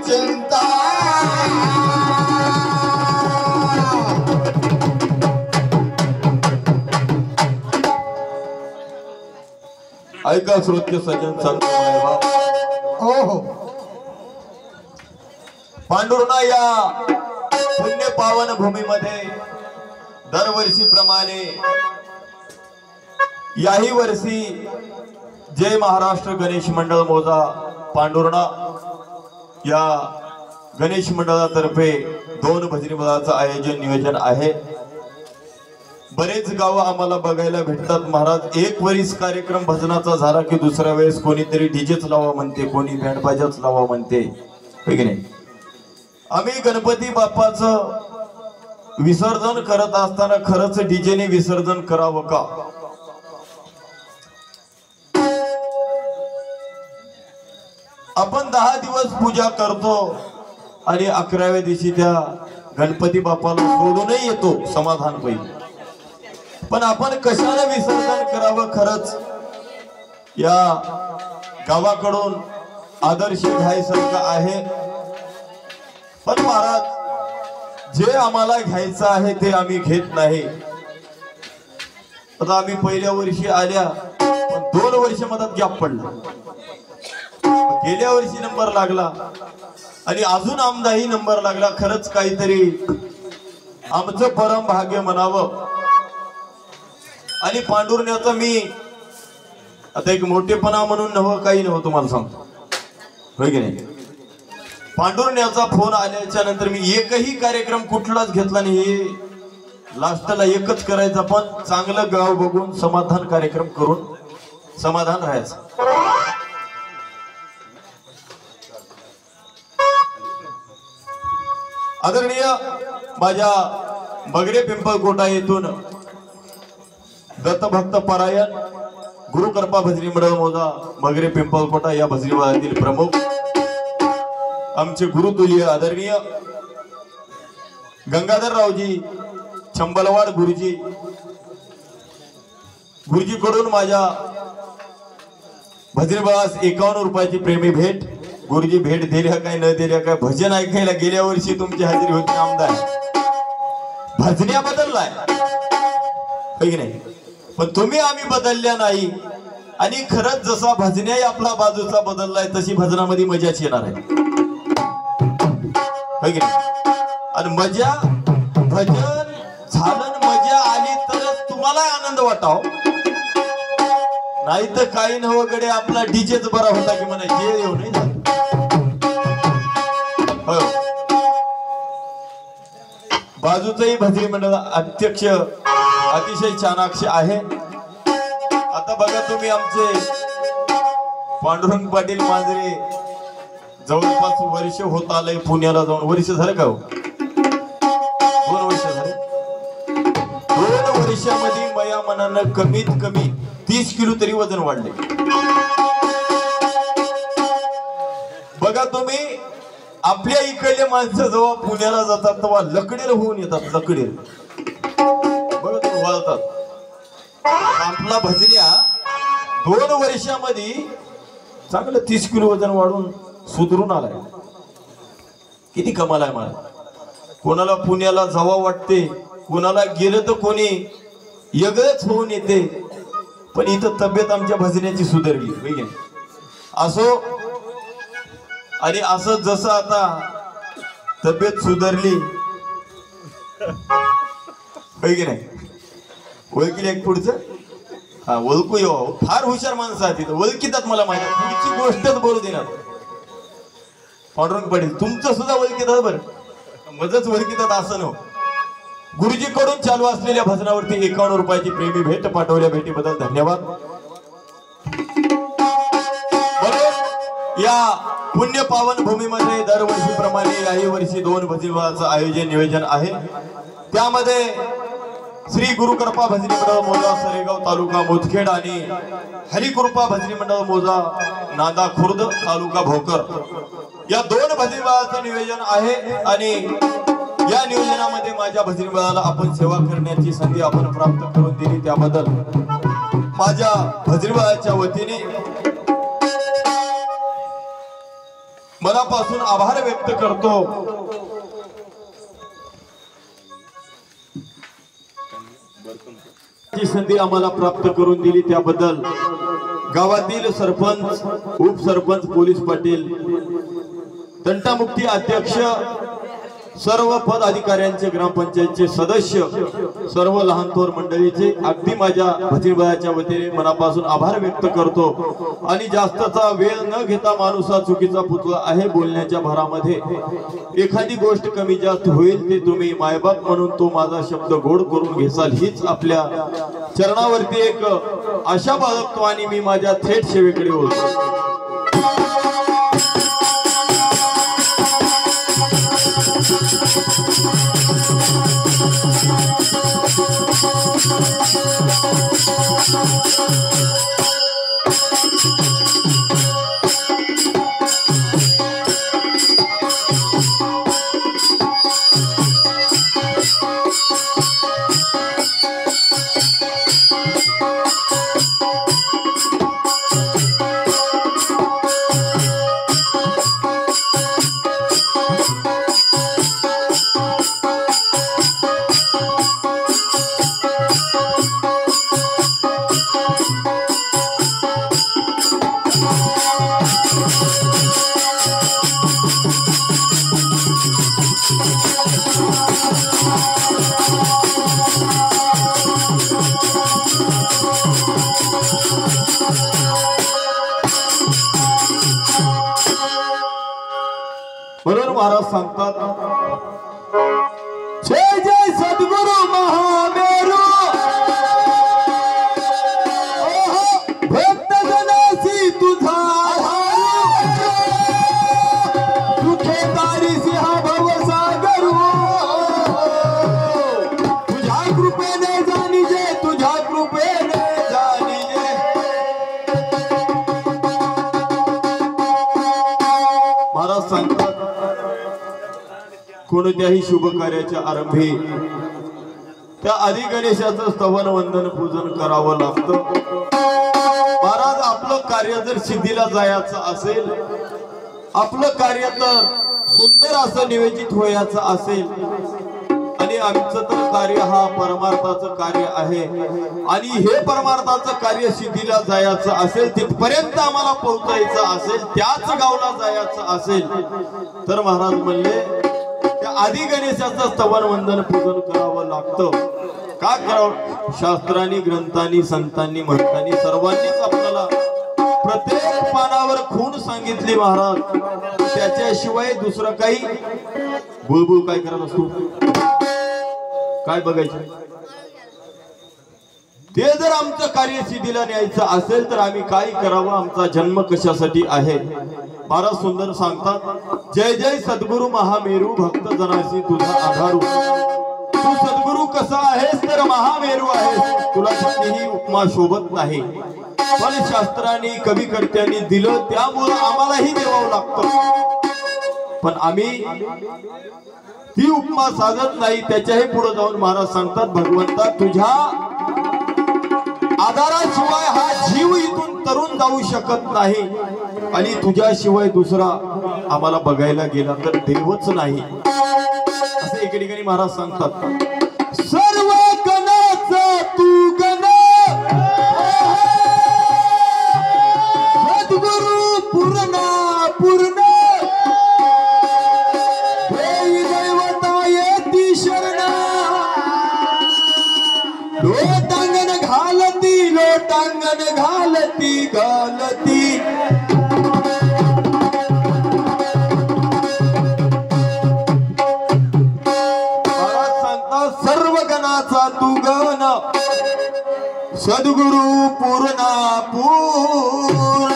चिंता ऐका श्रोत्य सज्जन सांगतो हो हो पांडुरणा या पुण्य पावन भूमीमध्ये दरवर्षीप्रमाणे याही वर्षी जय महाराष्ट्र गणेश मंडळ मोजा पांडुरणा या गणेश मंडळातर्फे 2 भजनी मंडळाचं आयोजन नियोजन आहे। बरेच गाव आम्हाला बघायला भेटतात महाराज। एक वेळेस कार्यक्रम भजनाचा झाला की दुसऱ्या वेळेस कोणीतरी डीजेच लावा म्हणते, कोणी बँड बाजाच लावा म्हणते, है की नाही। आम्ही गणपती बाप्पाचं विसर्जन करत असताना खरंच डीजेने विसर्जन करावं का? आपण 10 दिवस पूजा करतो आणि 11व्या दिवशी त्या गणपती बाप्पाला सोडूनही येतो समाधान पाहिजे, पण आपण कशाला विसर्जन करावं? खरंच या गावाकडून आदर्श घ्यायसारखं आहे, पण महाराज जे आम्हाला घ्यायचं आहे ते आम्ही घेत नाही। आता आम्ही पहिल्या वर्षी आल्या पण 2 वर्ष मधात गॅप पडला, गेल्या वर्षी नंबर लागला आणि अजून आमदाही नंबर लागला। खरंच काहीतरी आमचं परम भाग्य म्हणावं। आणि पांडुरण्याचा मी आता एक मोठेपणा म्हणून नव्हतं, काही नव्हतं तुम्हाला सांगतो, होय की नाही। पांडुरण्याचा फोन आल्याच्या नंतर मी एकही कार्यक्रम कुठलाच घेतला नाही, लास्टला एकच करायचा, पण चांगलं गाव बघून समाधान कार्यक्रम करून समाधान राहायचं। आदरणीय माझ्या बगडे पिंपळकोटा येथून दत्तभक्त परायण गुरुकृपा भजनी मंडळ मोजा बगडे पिंपळकोटा या भजनी मंडळातील प्रमुख आमचे गुरुतुल्य आदरणीय गंगाधररावजी चंबलवाड गुरुजी कडून माझ्या भजनी मंडळास 51 रुपयाची प्रेमी भेट। गुरुजी भेट दिल्या काय न दिल्या काय, भजन ऐकायला गेल्या वर्षी तुमची हजेरी होती आमदार, भजन्या बदललाय होय की नाही, पण तुम्ही आम्ही बदलल्या नाही। आणि खरंच जसा भजन्याही आपला बाजूचा बदललाय तशी भजनामध्ये मजाच येणार आहे, होय की नाही। आणि मजा भजन झालं, मजा आली तरच तुम्हाला आनंद वाटाव, नाही तर काही नवगडे आपला डीजेच बरा होता की म्हणा जे येऊ नाही झालं। बाजूचंही भजनी मंडळ अध्यक्ष अतिशय चाणाक्ष आहे। आता बघा तुम्ही आमचे पांडुरंग पाटील मांजरे जवळपास वर्ष होत आलंय पुण्याला जाऊन, वर्ष झालं का? 2 वर्ष झाले। 2 वर्षामध्ये मया मनानं कमीत कमी 30 किलो तरी वजन वाढले। बघा तुम्ही आपल्या इकडले माणसं जेव्हा पुण्याला जातात तेव्हा लकडेल होऊन येतात, लकडेल बघा तुम्ही वळतात। आपला भजन्या 2 वर्षामध्ये चांगलं 30 किलो वजन वाढून सुधरून आलाय, किती कमाल आहे मला। कोणाला पुण्याला जावं वाटते, कोणाला गेलं तर कोणी वेगळंच होऊन येते, पण इथं तब्येत आमच्या भजन्याची सुधारली होय की नाही। असो आणि असं जसं आता तब्येत सुधारली होय की नाही, ओळखीला एक पुढचं हा ओळखू येऊ, फार हुशार माणसं आहेत तिथं, ओळखीतात मला माहिती, पुढची गोष्टच बोलू देणार। पांडुरंग पाटील तुमचं सुद्धा ओळखीतात बरं, मजच ओळखीतात असं नव्ह। गुरुजी कडून चालू असलेल्या भजनावरती 51 रुपयाची प्रेमी भेट पाठवल्या, भेटीबद्दल धन्यवाद। या पुण्य पावन भूमीमध्ये दरवर्षीप्रमाणे याही वर्षी 2 भजनी मंडळाचं आयोजन नियोजन आहे। त्यामध्ये श्री गुरुकृपा भजनी मंडळ मोजा सरेगाव तालुका मुदखेड आणि हरिकृपा भजनी मंडळ मोजा नांदा खुर्द तालुका भोकर या 2 भजनी मंडळाचं नियोजन आहे। आणि या नियोजनामध्ये माझ्या भजनी मंडळाला आपण सेवा करण्याची संधी आपण प्राप्त करून दिली, त्याबद्दल माझ्या भजनी मंडळाच्या वतीने मनापासून आभार व्यक्त करतो। जी संधी आम्हाला प्राप्त करून दिली त्याबद्दल गावातील सरपंच, उपसरपंच, पोलीस पाटील, तंटामुक्ती अध्यक्ष, सर्व पद अधिकाऱ्यांचे, ग्रामपंचायतचे सदस्य, सर्व लहान थोर मंडळीचे अगदी माझ्या भतीबाच्या वतीने मनापासून आभार व्यक्त करतो। आणि जास्तचा वेळ न घेता, माणूस हा चुकीचा पुतळा आहे, बोलण्याच्या भरामध्ये एखादी गोष्ट कमी जास्त होईल ते तुम्ही मायबाप म्हणून तो माझा शब्द गोड करून घेसाल हीच आपल्या चरणावरती एक आशा बाळगतो आणि मी माझ्या थेट सेवेकडे बोलतो। म्हणून महाराज सांगतात, जय जय सद्गुरु महामेरू, भक्त जनासी तुझा तुझे तारीसी हा भवसागरू, तुझ्या कृपेने जाणीजे, तुझ्या कृपेने जाणीजे। महाराज सांगतात, कोणत्याही शुभ कार्याच्या आरंभी त्या आदि गणेशाचं स्तवन, वंदन, पूजन करावं लागतं। महाराज, आपलं कार्य जर सिद्धीला जायचं असेल, आपलं कार्य तर सुंदर असं नियोजित व्हायचं असेल, आणि आमचं तर कार्य हा परमार्थाचं कार्य आहे, आणि हे परमार्थाचं कार्य सिद्धीला जायचं असेल, तिथपर्यंत आम्हाला पोहोचायचं असेल, त्याच गावला जायचं असेल, तर महाराज म्हणले आदि गणेशाचं स्तवन, वंदन, पूजन करावं लागतं। का करावं? शास्त्रांनी, ग्रंथांनी, संतांनी, महंतांनी सर्वांनीच आपल्याला प्रत्येक पानावर खूण सांगितली महाराज, त्याच्याशिवाय दुसरं काही बुळबुळ काय करत असतो, काय बघायचं? ते जर आमचं कार्य सिद्धीला न्यायचं असेल तर आम्ही काय करावं? आमचा जन्म कशासाठी आहे? महाराज सुंदर सांगतात, जय जय सद्गुरु महामेरू, भक्त जनासी तुझा आधारू। तू सद्गुरु कसा आहेस तर महामेरू आहेस, तुला कितीही उपमा शोभत नाही, पण शास्त्रांनी, कविकर्त्यांनी दिलं त्यामुळे आम्हालाही देवावं लागतं, पण आम्ही ती उपमा साधत नाही। त्याच्याही पुढे जाऊन महाराज सांगतात, भगवंता तुझ्या आधाराशिवाय हा जीव इथून तरुण जाऊ शकत नाही, आणि तुझ्याशिवाय दुसरा आम्हाला बघायला गेला तर देवच नाही, असं एके ठिकाणी महाराज सांगतात। सर्व गणाचा तू गण, सद्गुरु पूर्ण पूर्ण, देई दैवता येती शरण, लोटांगण घालती, लोटांगण घालती घालती। सर्व गणाचा तू गण, सद्गुरु पूर्ण पूर्ण,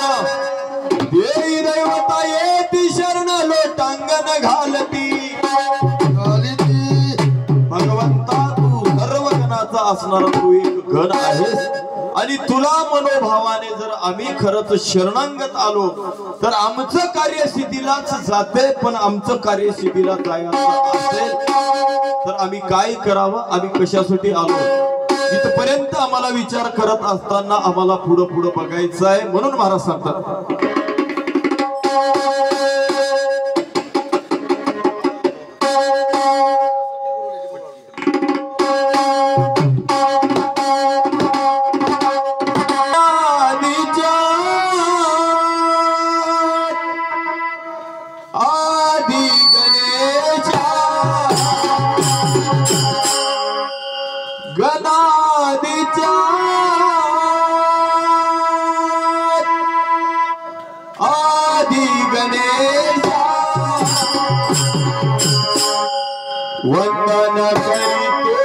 देई दैवता येती शरण, लोटांगण घालती भगवंता तू सर्व गणाचा असणारा तू एक गण आहेस, आणि तुला मनोभावाने जर आम्ही खरंच शरणांगत आलो तर आमचं कार्य सिद्धीलाच जाते, पण आमचं कार्य सिद्धीला जायचं असेल तर आम्ही काय करावं? आम्ही कशासाठी आलो? इथपर्यंत आम्हाला विचार करत असताना आम्हाला पुढं पुढं बघायचं आहे। म्हणून महाराज सांगतात, वंदन करीतो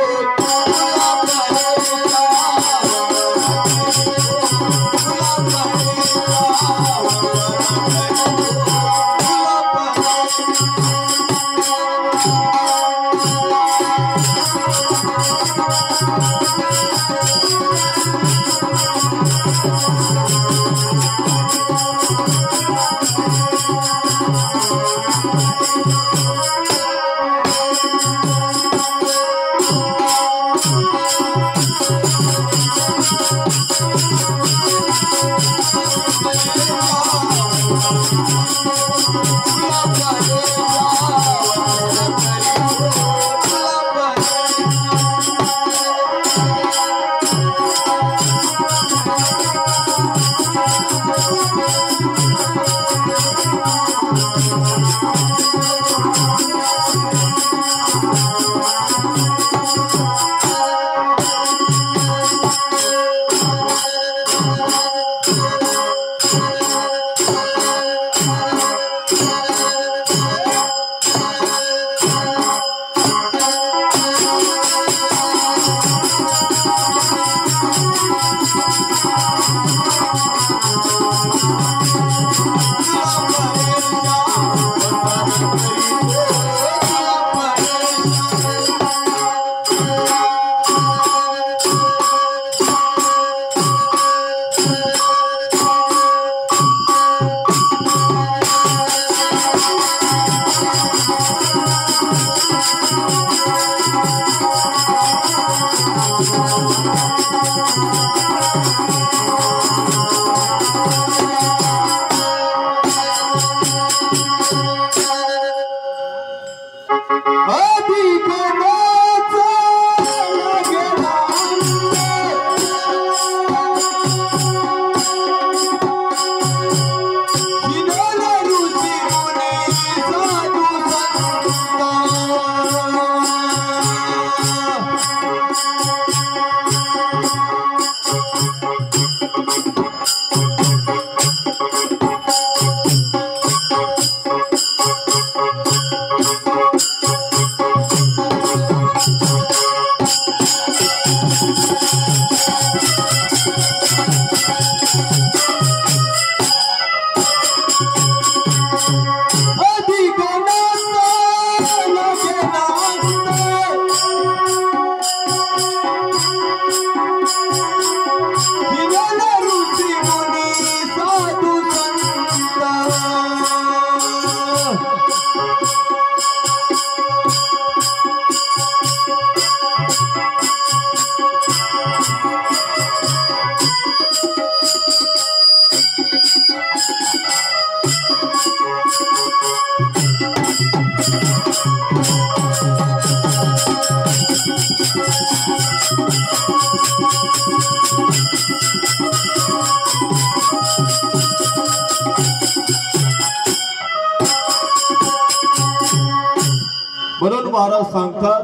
म्हणून महाराज सांगतात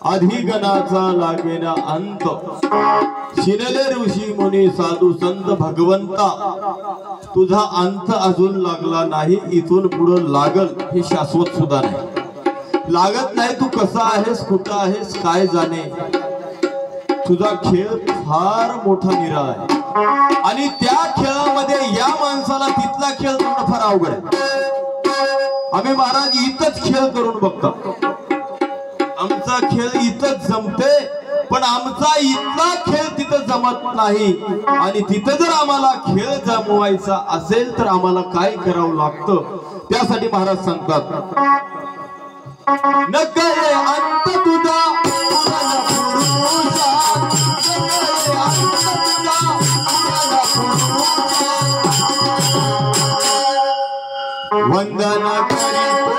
अधिगणाचा लागेना अंत शिनले ऋषी मुनी साधू संत भगवंता तुझा अंत अजून लागला नाही इथून पुढे लागल हे शाश्वत सुद्धा नाही लागत नाही तू कसा आहेस कुठं आहेस काय जाणे तुझा खेळ फार मोठा निराळा आहे आणि त्या खेळामध्ये या माणसाला तिथला खेळ करणं फार अवघड आहे आम्ही महाराज इथंच खेळ करून बघतो आमचा खेळ इथंच जमते पण आमचा इथला खेळ तिथं जमत नाही आणि तिथं जर आम्हाला खेळ जमवायचा असेल तर आम्हाला काय करावं लागतं त्यासाठी महाराज सांगतात न कळे अंत तुझा वंदन करीतो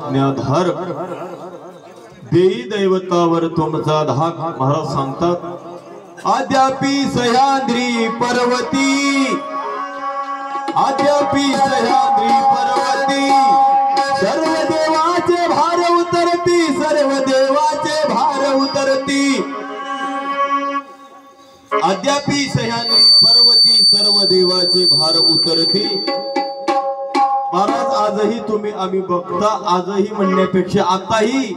आज्ञाधार देई दैवतावर तुमचा धाक महाराज सांगतात आद्यापी सह्याद्री पर्वती आद्यापी सह्याद्री पर्वती सर्व देवाचे भार उतरती सर्व देवाचे भार उतरती आद्यापी सह्याद्री पर्वती सर्व देवाचे भार उतरती महाराज आजही तुम्ही आम्ही बघता आजही म्हणण्यापेक्षा आताही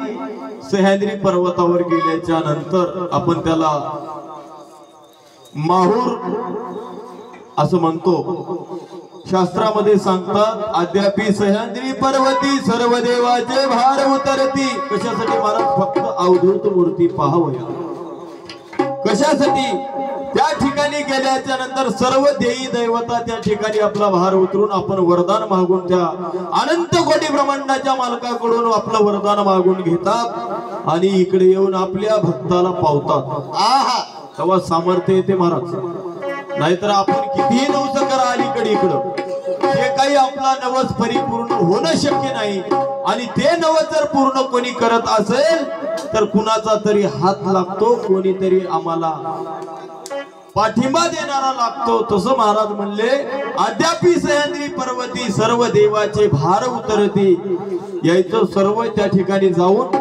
सह्याद्री पर्वतावर गेल्याच्या नंतर आपण त्याला माहूर असं म्हणतो शास्त्रामध्ये सांगतात आद्यापी सह्याद्री पर्वती सर्व देवाचे भार उतरती कशासाठी महाराज फक्त अवधूत मूर्ती पाहावया कशासाठी त्या ठिकाणी गेल्याच्या नंतर सर्व देवी दैवता त्या ठिकाणी आपला भार उतरून आपण वरदान मागून त्या अनंत कोटी ब्रह्मांडाच्या मालकाकडून आपलं वरदान मागून घेतात आणि इकडे येऊन आपल्या भक्ताला पावतात आहा तेव्हा सामर्थ्य येते महाराज नाहीतर आपण कितीही नवस करा अलीकडे इकडं हे काही आपला नवस परिपूर्ण होणं शक्य नाही आणि ते नवस जर पूर्ण कोणी करत असेल तर कुणाचा तरी हात लागतो कोणीतरी आम्हाला पाठिंबा देणारा लागतो तसं महाराज म्हणले आद्यापी सह्याद्री पर्वती सर्व देवाचे भार उतरती यायचं सर्व त्या ठिकाणी जाऊन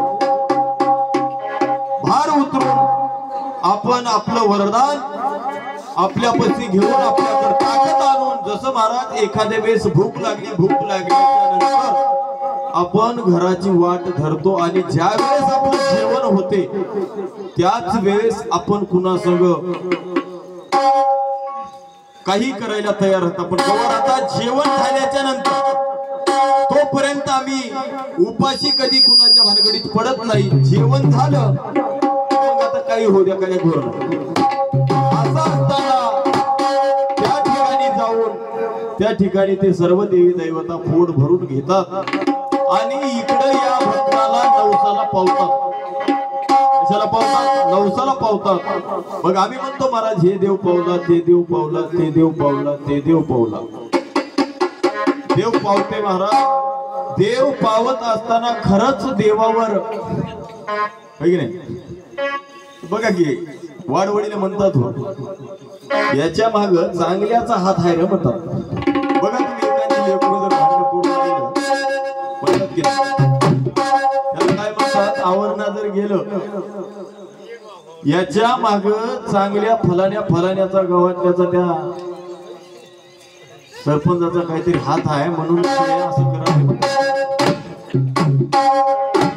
भार उतरून आपण आपलं वरदान आपल्यापाशी घेऊन आपल्याकडे ताकद आणून जसं महाराज एखाद्या वेळेस भूक लागल्यानंतर आपण घराची वाट धरतो आणि ज्या वेळेस आपलं जेवण होते त्याच वेळेस आपण कुणासंग काही करायला तयार होता पण कवर आता जेवण झाल्याच्या नंतर तोपर्यंत आम्ही उपाशी कधी कुणाच्या भानगडीत पडत नाही जेवण झालं मग आता काही होऊ द्या काय घोर असं असताना त्या ठिकाणी जाऊन त्या ठिकाणी ते सर्व देवी दैवता पोट भरून घेतात आणि इकडे या भक्ताला नवसाला पावतात नवसाला पावतात मग आम्ही म्हणतो महाराज हे देव पावला ते देव पावला ते देव पावला ते देव पावला देव पावते महाराज देव पावत असताना खरंच देवावर नाही बघा की वाडवडीला म्हणतात हो याच्या माग चांगल्याचा हात आहे रे म्हणतात बघा तुम्ही एखादी लेकरू जर भांडण करून राहिलं म्हणतात की त्याला काय म्हणतात आवरणा जर गेलं याच्या माग चांगल्या फलाण्याचा गावातल्याचा त्या सरपंचाचा काहीतरी हात आहे म्हणून असं करा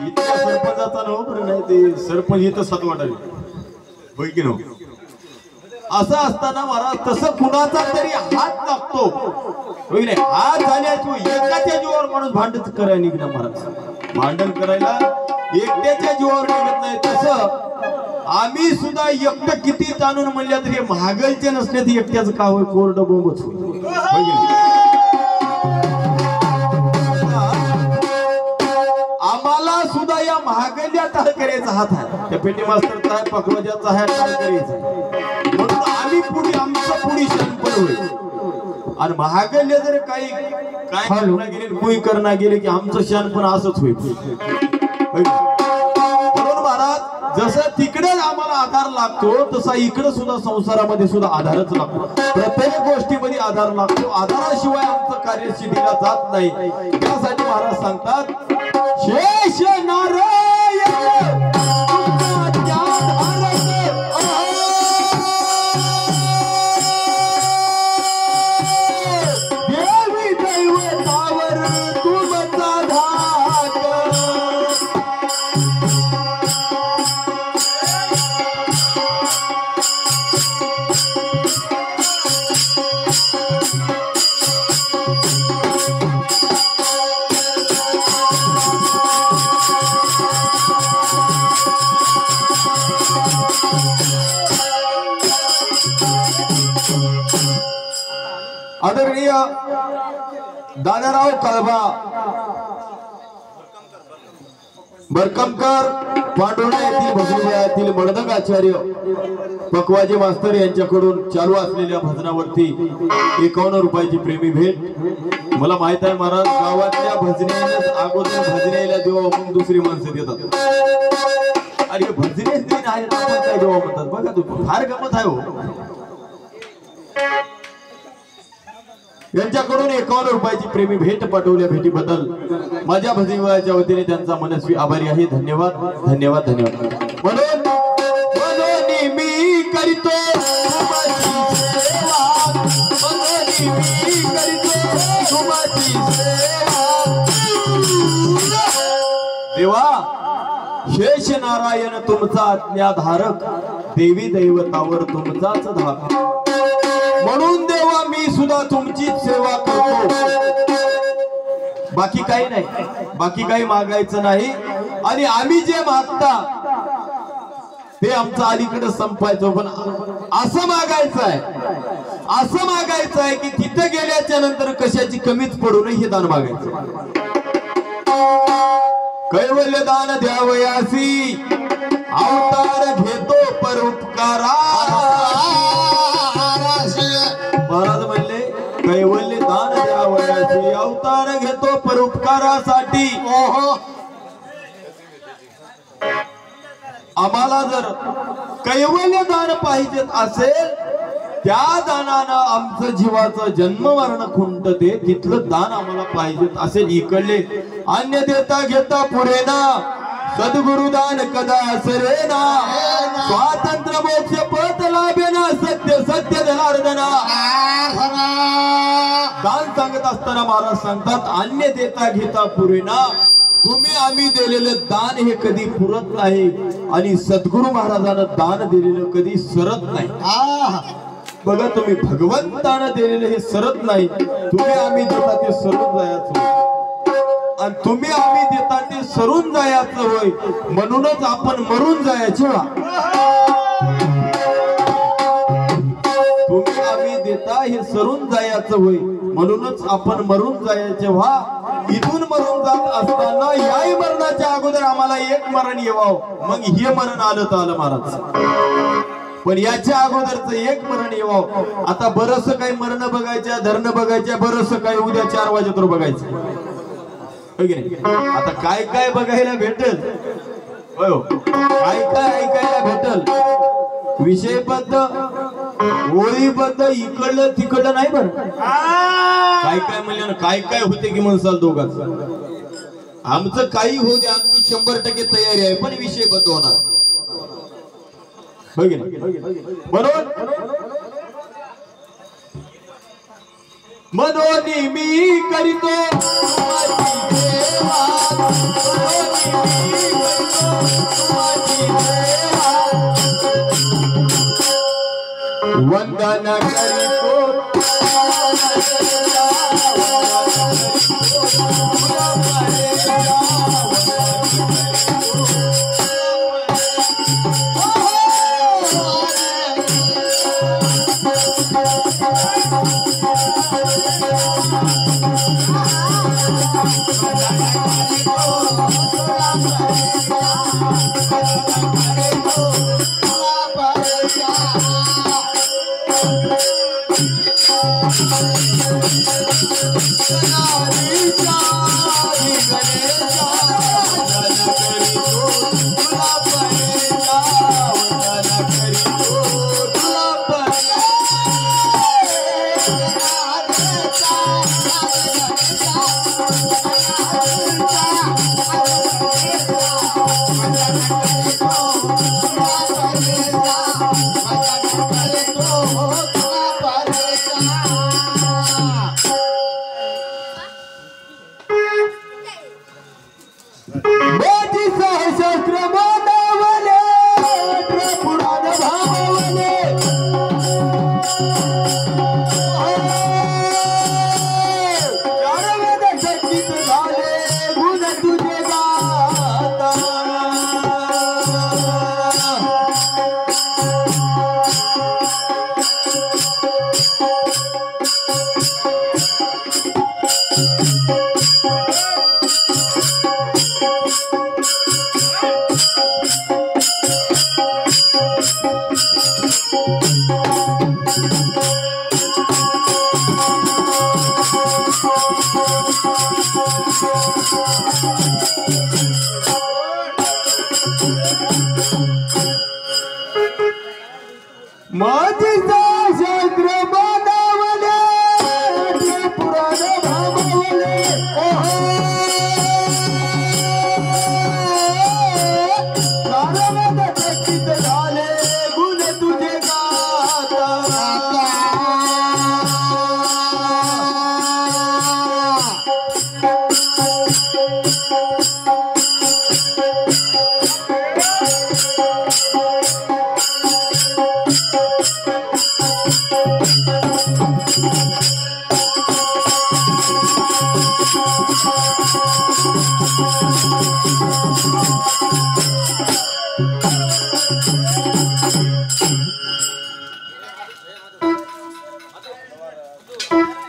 इतक्या सरपंचाचा नव्हतं नाही ते सरपंच इथं सतवाटाले होय की नो असं असताना महाराज तसं कुणाचा तरी हात लागतो होय नाही हात झाल्यास एकाच्या जीवावर माणूस भांडण करायला निघणार महाराज भांडण करायला एकट्याच्या जीवावर निघत नाही तसं आम्ही सुद्धा एकटं किती ताणून म्हणल्या तरी महागलचे नसले तर एकट्याच का होय कोरड बोंबच आम्हाला सुद्धा या महागल्या ताळकऱ्याचा हात आहे त्या पेटी मास्तरचा आहे पकवाजाचा आहे ताळकऱ्याचा म्हणून आम्ही पुढे आमचं पुढे शानपण होईल आणि महागल्य जर काही काय करणं गेले कुई करणं गेले की आमचं शान पण असंच होईल. म्हणून महाराज जसं तिकडे आम्हाला आधार लागतो तसा इकडे सुद्धा संसारामध्ये सुद्धा आधारच लागतो. प्रत्येक गोष्टीमध्ये आधार लागतो. आधाराशिवाय आमचं कार्य सिद्धीला जात नाही. त्यासाठी महाराज सांगतात शेष नारायण देवी दैवतावर तुमचा धाक. आदरणीय दादाराव कळबा भरकमकर पांडुर्णा येथील भजनीयातील मर्दक आचार्य पकवाजी मास्तर यांच्याकडून चालू असलेल्या भजनावरती 51 रुपयाची प्रेमी भेट. मला माहित आहे महाराज गावातल्या भजनेलाच अगोदर भजनेला देवा मग दुसरी माणसं देतात आणि भजनेच दिन आहे आपण काय देवा म्हणतात बघा. तू फार गमत आहे हो. यांच्याकडून 51 रुपयाची प्रेमी भेट पाठवल्या. भेटीबद्दल माझ्या भजनीच्या वतीने त्यांचा मनस्वी आभारी आहे. धन्यवाद धन्यवाद धन्यवाद. म्हणून मी करीतो देवा शेष नारायण तुमचा आज्ञाधारक देवी दैवतावर तुमचाच धाक. म्हणून देवा मी सुद्धा तुमची सेवा करतो. बाकी काही नाही. बाकी काही मागायचं नाही. आणि आम्ही जे मागता ते आमचं अलीकडे संपायचं पण असं मागायचं आहे. असं मागायचं आहे की तिथे गेल्याच्या नंतर कशाची कमीच पडू नये हे दान मागायचं. कैवल्य दान द्यावयासी अवतार घेतो परोपकारा. महाराज म्हणले कैवल्य दान द्यावयासी अवतार घेतो परोपकारासाठी. आम्हाला जर कैवल्य दान पाहिजे असेल त्या दानानं आमचं जीवाचं जन्म मरण खुंटते तिथलं दान आम्हाला पाहिजे असेल. इकडले अन्य देता घेता पुरेना सद्गुरुदान कदा सरेना. स्वातंत्र्य मोक्ष पद लाभेना सत्य सत्य जनार्दना. दान सांगत असताना महाराज सांगतात अन्य देता घेता पुरेना. तुम्ही आम्ही दिलेलं दान हे कधी पुरत नाही आणि सद्गुरु महाराजांना दान दिलेलं कधी सरत नाही. बघा तुम्ही भगवंतानं दिलेलं हे सरत नाही. तुम्ही आम्ही देता ते सरून जायचं आणि तुम्ही आम्ही देता ते सरून जायचं होय. म्हणूनच आपण मरून जायचे. तुम्ही आम्ही देता हे सरून जायचं होय म्हणूनच आपण मरून जायचे व्हा. इथून मरून जात असताना याही मरणाच्या अगोदर आम्हाला एक मरण येवावं. मग हे मरण आलं तर आलं महाराज. पण याच्या अगोदरच एक मरण येवावं. आता बरस काही मरण बघायच्या धरण बघायच्या बरस काही उद्या 4 वाजेतर बघायचं. आता काय काय बघायला भेटल काय काय ऐकायला भेटल. विषयबद्ध ओळीबद्ध इकडलं तिकडलं नाही बरं. काय काय म्हणलं काय काय होते की म्हणसाल दोघांच. आमचं काही होऊ दे आमची 100% तयारी आहे पण विषयबद्ध होणार. म्हणून मनोनी मी करीतो वंदन करीतो Thank you.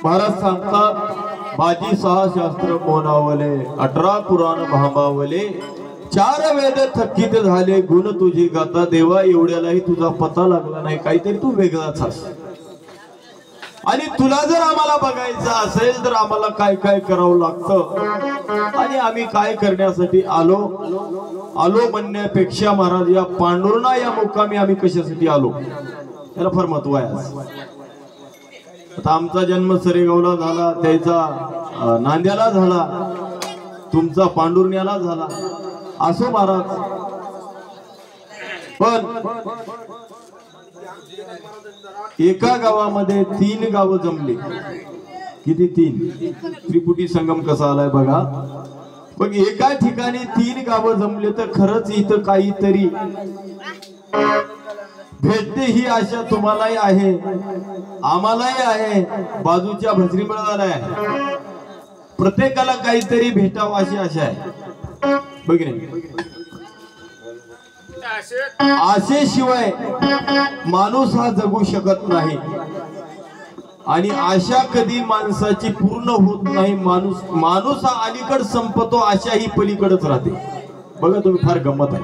महाराज सांगतात बाजी 6 शास्त्र मोनावले 18 पुराण भांबावले 4 वेद थकीत झाले गुण तुझी गाता देवा एवढ्यालाही तुझा पता लागला नाही काहीतरी तू वेगळाच आहेस आणि तुला जर आम्हाला बघायचं असेल तर आम्हाला काय काय करावं लागतं आणि आम्ही काय करण्यासाठी आलो म्हणण्यापेक्षा महाराज या पांडुर्णा या मुक्कामी आम्ही कशासाठी आलो याला फार महत्व आहे आता आमचा जन्म सरेगावला झाला त्याचा नांद्याला झाला तुमचा पांडुर्ण्याला झाला असो महाराज पण एका गावामध्ये 3 गावं जमले किती 3 त्रिपुटी संगम कसा आलाय बघा पण एका ठिकाणी 3 गावं जमले तर खरंच इथं काहीतरी भेटते ही आशा तुम्हालाही आहे आम्हालाही आहे बाजूच्या भजरी मिळाला आहे प्रत्येकाला काहीतरी भेटावं अशी आशा आहे बघितले आशेशिवाय माणूस हा जगू शकत नाही आणि आशा कधी माणसाची पूर्ण होत नाही माणूस हा अलीकड संपतो आशा ही पलीकडच राहते बघा तुम्ही फार गंमत आहे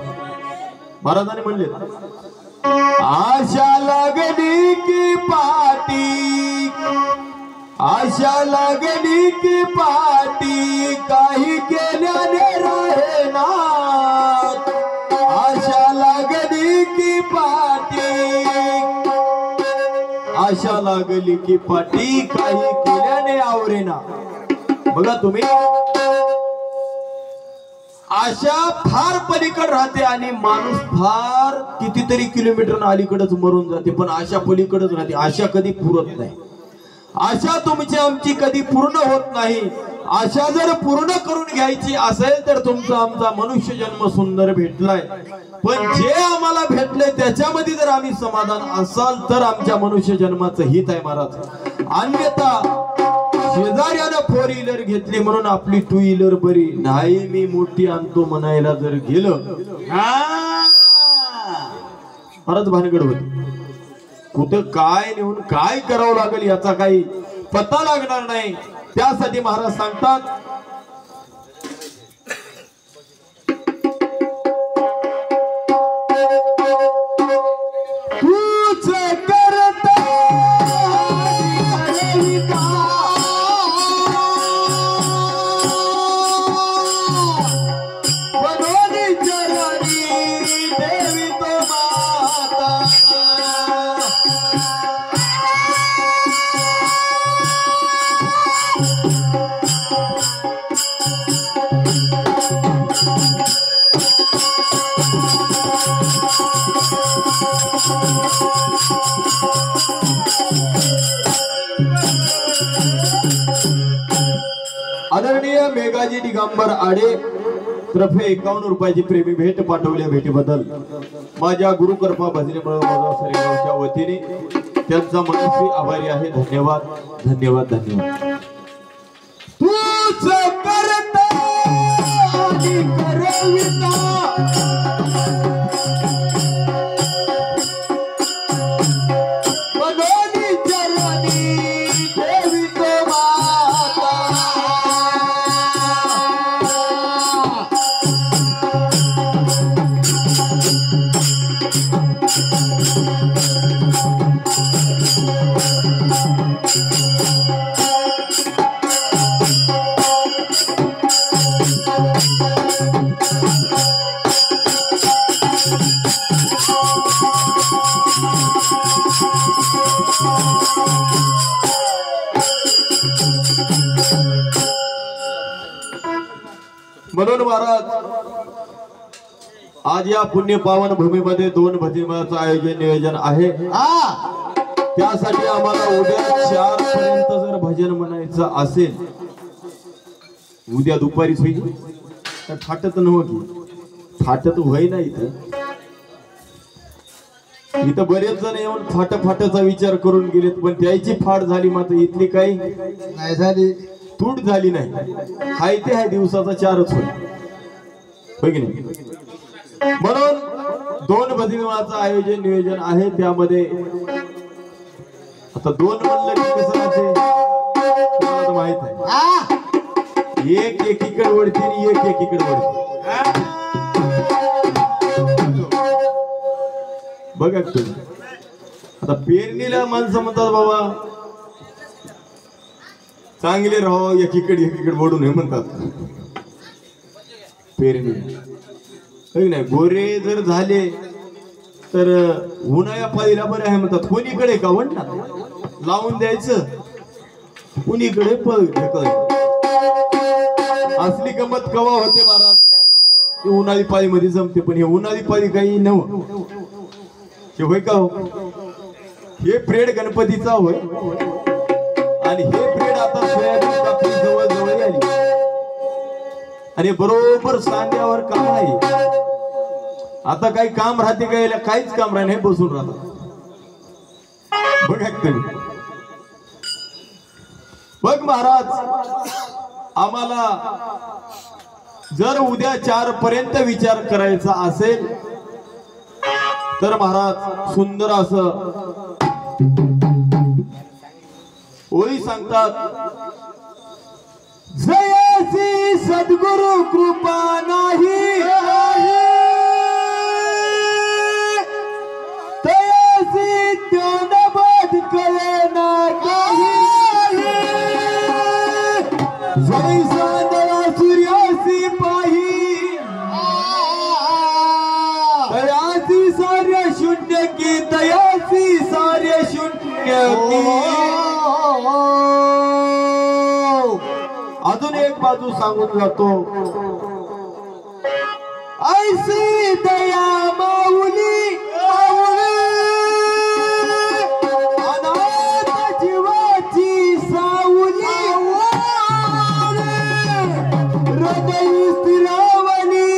महाराजांनी म्हणले आशा लागली की पाटी आशा लागली की पाटी काही केल्याने राहेना आशा लागली की पाटी आशा लागली की पाटी काही केल्याने आवरेना बघा तुम्ही आशा फार पलीकड राहते आणि माणूस फार कितीतरी किलोमीटर अलीकडच मरून जाते पण आशा पलीकडच राहते आशा कधी पुरत नाही आशा तुमची आमची कधी पूर्ण होत नाही आशा जर पूर्ण करून घ्यायची असेल तर तुमचा आमचा मनुष्य जन्म सुंदर भेटलाय पण जे आम्हाला भेटले त्याच्यामध्ये जर आम्ही समाधान असाल तर आमच्या मनुष्य जन्माचं हित आहे महाराज अन्यथा शेजाऱ्यानं 4 व्हीलर घेतली म्हणून आपली 2 व्हीलर बरी नाही मी मोठी आणतो म्हणायला जर गेलं परत भानगड होती कुठं काय नेऊन काय करावं लागेल याचा काही पत्ता लागणार नाही त्यासाठी महाराज सांगतात तूच करता आदरणीय मेघाजी दिगंबर आडे तर्फे 51 रुपयाची प्रेमी भेट पाठवल्या भेटीबद्दल माझ्या गुरुकृपा भजनी सरेगावच्या वतीने त्यांचा मनस्वी आभारी आहे. धन्यवाद धन्यवाद धन्यवाद. तूच करता आणि करविता मनोनी चरणी ठेवितो माता. म्हणून महाराज आज या पुण्य पावन भूमीमध्ये 2 भजनाचं आयोजन नियोजन आहे. त्यासाठी आम्हाला उद्या 4 पर्यंत जर भजन म्हणायचं असेल, उद्या दुपारीच होईल तर थाटत नव्हती थाटत व्हाय ना. इथं बरेच जण येऊन फाटाचा विचार करून गेलेत, पण त्याची फाट झाली मात्र इथली काही नाही झाली, तूट झाली नाही. हाय ते हाय दिवसाचा 4च होय की नाही. म्हणून 2 भजनाचं आयोजन नियोजन आहे. त्यामध्ये आता 2 म्हणलं की कसं राहते तुम्हाला माहित आहे. एक एकीकडे वळते आणि एक एकीकडे वळते. बघा तुम्ही आता पेरणीला माणसं म्हणतात बाबा चांगले राहो, एकीकडे वडून हे म्हणतात पेरणी नाही. गोरे जर झाले तर उन्हाळ्या पाळीला बरं आहे म्हणतात. कोणीकडे का म्हणतात लावून द्यायचं, कुणीकडे पळ असली गमत कवा होते महाराज. ते उन्हाळी पाळीमध्ये जमते, पण हे उन्हाळी पाळी काही नव्ह होय का हो. हे प्रेड गणपतीचा होय आणि हे प्रेड आता सोयाबीन कापणी जवळ जवळ आली आणि बरोबर सांध्यावर काम आहे. आता काही काम राहते काय, काहीच काम राहणे बसून राहतात. बघा तुम्ही बघ महाराज, आम्हाला जर उद्या 4 पर्यंत विचार करायचा असेल तर महाराज सुंदर असं ओळी सांगतात. जयासी सद्गुरु कृपा नाही, तयासी ज्ञानबोध कळेना काही. जय सांदळा सूर्यासी पाही, तयासी सार्य शून्य की, तयासी सार्य शून्य की. अजून एक बाजू सांगून जातो. ऐसी दया माऊली, अनाथ जीवाची सावली, हृदय स्थिरावली,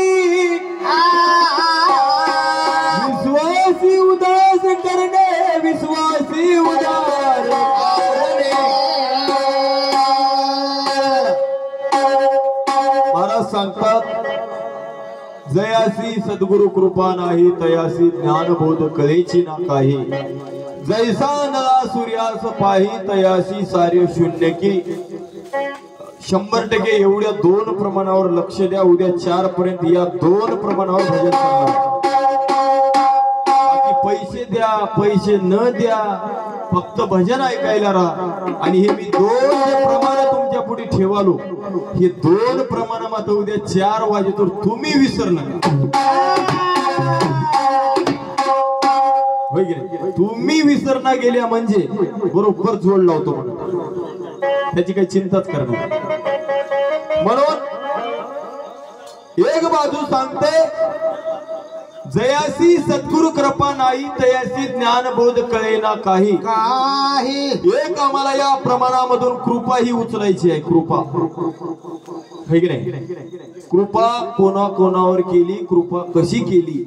विश्वासी उदास करणे, विश्वासी उदार महाराज सांगतात. जयासी सद्गुरु कृपा नाही, तयासी ज्ञानबोध कळेची ना काही. जैसा नळा सूर्यास पाही, तयासी सारे शून्य की. 100% एवढ्या 2 प्रमाणावर लक्ष द्या. उद्या 4 पर्यंत या 2 प्रमाणावर भजन सांगा. बाकी पैसे द्या पैसे न द्या, फक्त भजन ऐकायला राहा. आणि हे मी 2 प्रमाण तुमच्या पुढे ठेवालो. हे 2 प्रमाण मात्र उद्या 4 वाजेतोर तुम्ही विसर नका. तुम्ही विसरणा गेल्या म्हणजे बरोबर जोड लावतो म्हणून त्याची काही चिंताच करणार. म्हणून एक बाजू सांगते जयासी सद्गुरु कृपा नाही तयासी ज्ञान बोध कळेना काही. एक आम्हाला या प्रमाणामधून कृपा ही उचलायची आहे. कृपा है की नाही? कृपा कोणा कोणावर केली, कृपा कशी केली.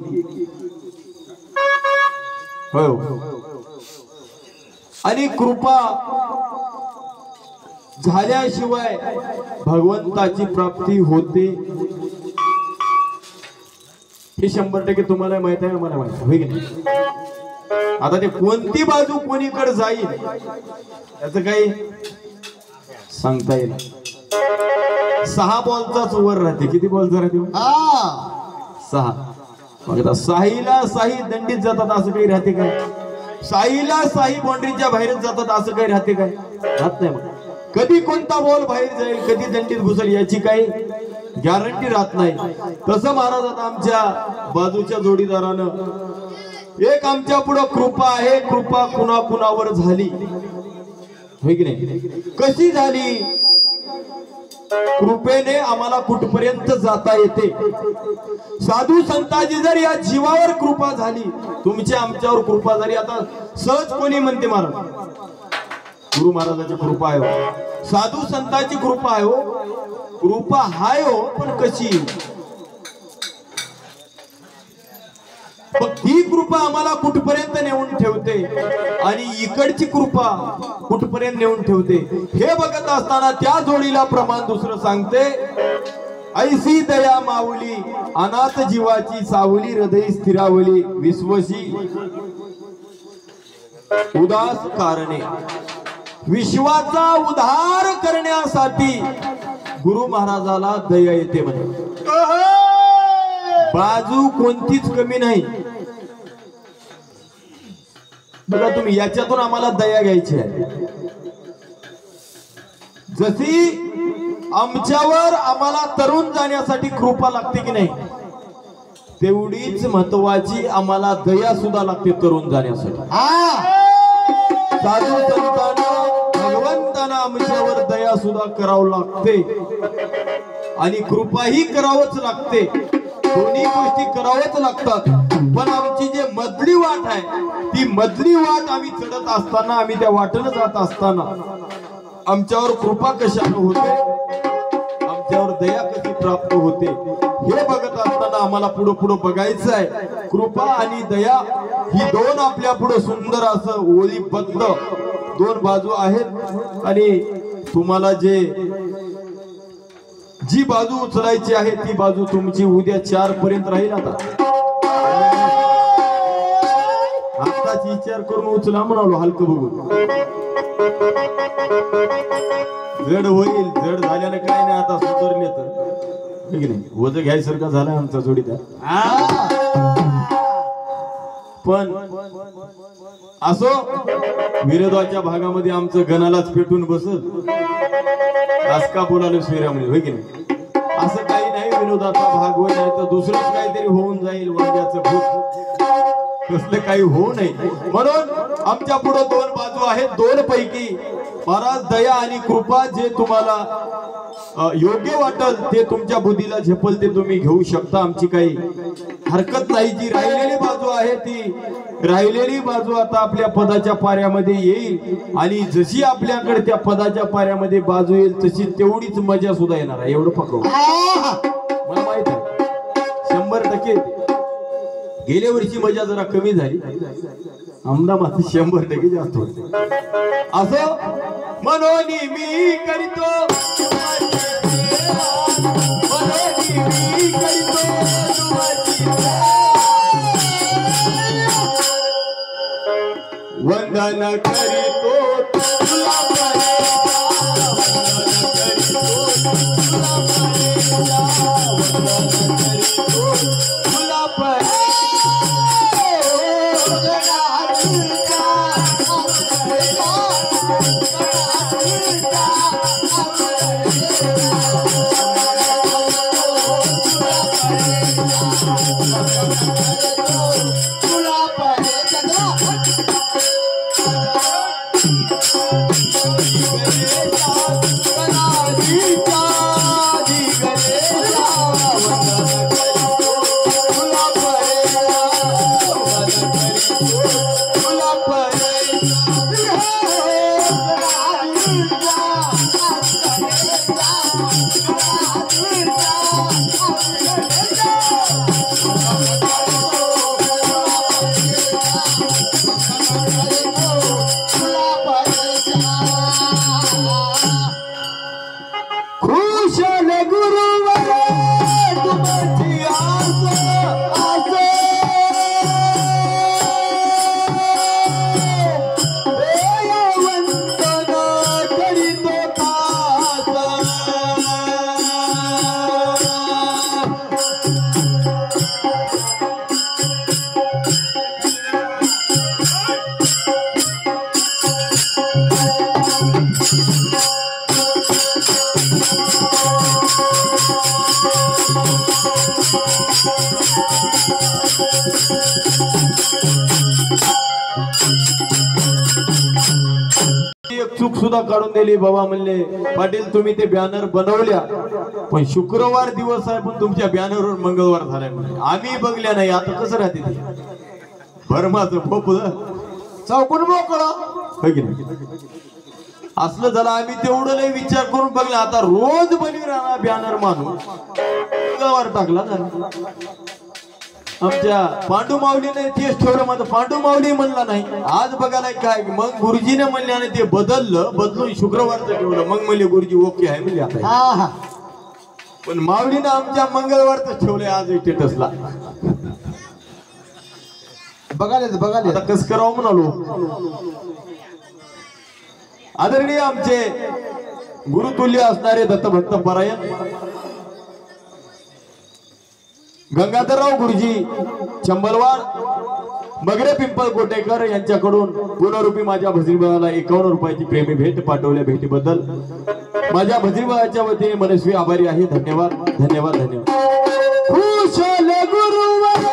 हो. आणि कृपा झाल्याशिवाय भगवंताची प्राप्ती होते हे 100% तुम्हाला माहित आहे, मला माहित आहे, की नाही? आता ते कोणती बाजू कोणीकडे जाईल याचं काही सांगता येईल. 6 बॉलचाच वर राहते. किती बॉलचा राहते? 6. बघा, साहीला साही दंडीत जातात असं काही राहते काय? साहीला साही बाउंड्रीच्या बाहेरच जातात असं काही राहते काय? राहत नाही. मग कधी कोणता बॉल बाहेर जाईल, कधी दंडीत घुसेल याची काही गॅरंटी राहत नाही. तसं महाराजात आमच्या बाजूच्या जोडीदारानं एक आमच्या पुढे कृपा आहे. कृपा कुणा कुणावर झाली, होय की नाही? कशी झाली? कृपेने आम्हाला कुठपर्यंत जाता येते. साधू संतांची जर या जीवावर कृपा झाली, तुमच्या आमच्यावर कृपा झाली. आता सहज कोणी म्हणते महाराज गुरु महाराजाची कृपा आहे हो, साधू संतांची कृपा आहे हो. कृपा हाय हो, पण कशी? ही कृपा आम्हाला कुठपर्यंत नेऊन ठेवते आणि इकडची कृपा कुठपर्यंत नेऊन ठेवते हे बघत असताना त्या जोडीला प्रमाण दुसरं सांगते. ऐसी दया माऊली अनाथ जीवाची सावली हृदय स्थिरावली विश्वशी उदास कारणे. विश्वाचा उद्धार करण्यासाठी गुरु महाराजाला दया येते म्हणे. बाजू कोणतीच कमी नाही. बघा तुम्ही, याच्यातून आम्हाला दया घ्यायची आहे. जशी आमच्यावर आम्हाला तरुण जाण्यासाठी कृपा लागते की नाही, तेवढीच महत्वाची आम्हाला दया सुद्धा लागते तरुण जाण्यासाठी. साधू संतांना भगवंतांना आमच्यावर दया सुद्धा करावं लागते आणि कृपाही करावंच लागते. दोन्ही गोष्टी करावंच लागतात. पण आमची जे मधली वाट आहे, ती मधली वाट आम्ही चढत असताना, आम्ही त्या वाटेनं जात असताना आमच्यावर कृपा कशाने होते, आमच्यावर दया कशी प्राप्त होते हे बघत असताना आम्हाला पुढे पुढे बघायचं आहे. कृपा आणि दया ही दोन आपल्या पुढे सुंदर असं ओळीबद्ध दोन बाजू आहेत. आणि तुम्हाला जी बाजू उचलायची आहे ती बाजू तुमची उद्या 4 पर्यंत राहील. आताच विचार करून उचला म्हणालो, हलकं बघून. जड होईल, जड झाल्यानं काय नाही. आता सुधारले तर नाही, वजन घ्यायसारखा झाला आमचा जोडीदार. पण असो, विरोधाच्या भागामध्ये आमचं गणालाच पेटून बसत आज का बोलालो स्वीरामध्ये, होय की नाही? असं काही नाही. विनोदाचा भाग होय, नाही तर दुसरंच काहीतरी होऊन जाईल. वांग्याचं भूत कसलं काही होऊ नये म्हणून आमच्या पुढे 2 बाजू आहेत. 2 पैकी महाराज दया आणि कृपा जे तुम्हाला योग्य वाटल ते तुमच्या बुद्धीला झेपल ते तुम्ही घेऊ शकता. आमची काही हरकत नाही. जी राहिलेली बाजू आहे ती राहिलेली बाजू आता आपल्या पदाच्या पाऱ्यामध्ये येईल आणि जशी आपल्याकडे त्या पदाच्या पाऱ्यामध्ये बाजू येईल तशी तेवढीच मजा सुद्धा येणार आहे. एवढं पकडू मला माहित आहे 100%. गेल्या वर्षी मजा जरा कमी झाली, आमदा मात्र 100% जास्त होते. असं म्हणून मी करतो, वंदन करीतो तुला एक चूक सुद्धा काढून दिली. बाबा म्हणले पाटील तुम्ही ते बॅनर बनवल्या पण शुक्रवार दिवस आहे पण तुमच्या बॅनरवर मंगळवार झालाय म्हणजे आम्ही बघल्या नाही. आता कसं राहते ते भरमाचं भोप चौकून मोकळा होय की नाही? असलं झालं आम्ही तेवढं नाही विचार करून बघलं. आता रोज बनी राहणार बॅनर मानून मंगळवार टाकला ना. आमच्या पांडू माऊलीने तेच ठेवलं. माझं पांडू माऊली म्हणला नाही. आज बघायला काय मग गुरुजीने म्हणल्याने ते बदललं बदलून शुक्रवारचं ठेवलं. मग म्हणले गुरुजी ओके आहे म्हणले आता. हा हा पण माऊलीनं आमच्या मंगळवारच ठेवलंय आज स्टेटसला. बघाले आता कस करावं म्हणालो. आदरणीय आमचे गुरुतुल्य असणारे दत्तभक्त परायण गंगाधरराव गुरुजी चंबलवार मगरे पिंपळ कोटेकर यांच्याकडून पुनरूपी माझ्या भजनीबाळाला 51 रुपयाची प्रेमी भेट पाठवल्या. भेटीबद्दल माझ्या भजनीबाळाच्या वतीने मनस्वी आभारी आहे. धन्यवाद धन्यवाद धन्यवाद. खुशाल गुरुवर